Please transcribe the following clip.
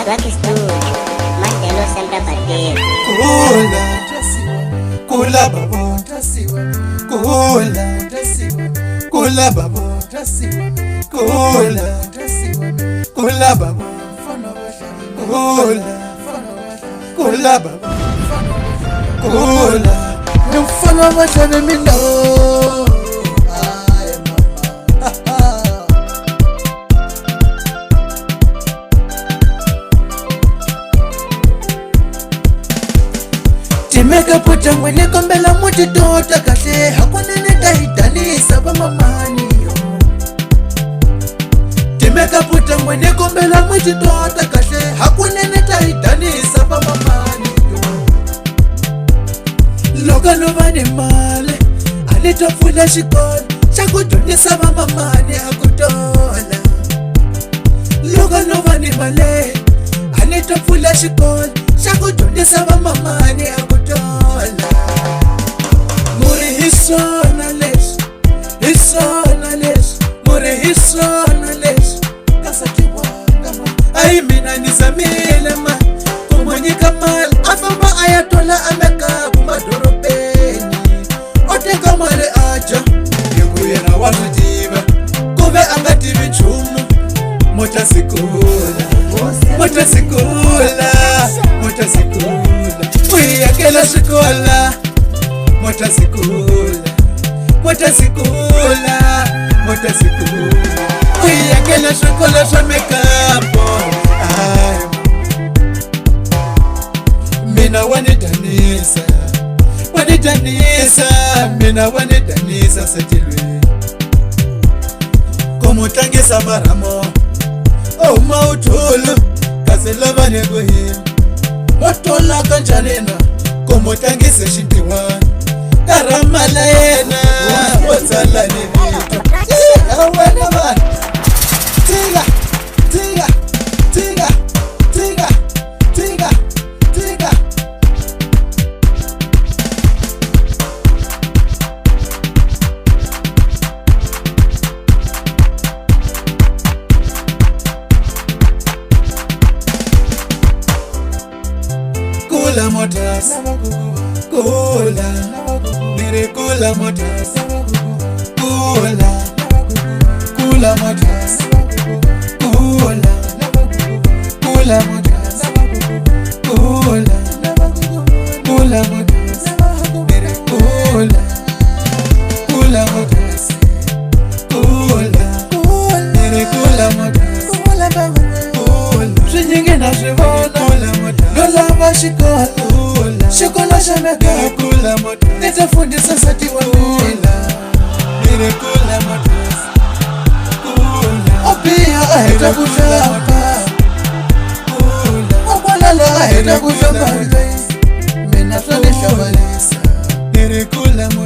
Swag Studio, Mandelo sempre a bater. Kula babo, kula babo, kula babo, kula babo, kula. Mfana machane mino. Timeka puta mwene kombela muti tota kate hakuna netahitanisa pa mamani yo. Timeka puta mwene kombela muti tota kate hakuna netahitanisa pa mamani yo. Loka novani male alitofuna shikona chakujonisa pa mamani akutola. Loka novani male alitofuna shikona chakujonisa pa mamani akutola. Muri hisona les, muri hisona les. Kasati wangama ai mina nizamile ma kumonyika mal afamba ayatola ameka kumadorobeni oteka male aja yekuye na watu jiba kube angati vichumu motasikula uyakela shikola motasikula uyakela shikola sha mekapo. Mina wanidanisa mina wanidanisa satilwe komutangisa maramo oh mautulu kasela negohini motola kanjanena komutangisa shindiwa karamala yena wazala nevito awena man tiga Kula motas, mere kula motas, kula motas, kula motas, mere kula motas, mere kula motas, shinyingi na shivona. Lolava shikola shameka kula moto nitafundisa sati wangula mire kula moto opia aheta kushamba okwalala aheta kushamba mina salisha balisa mire kula moto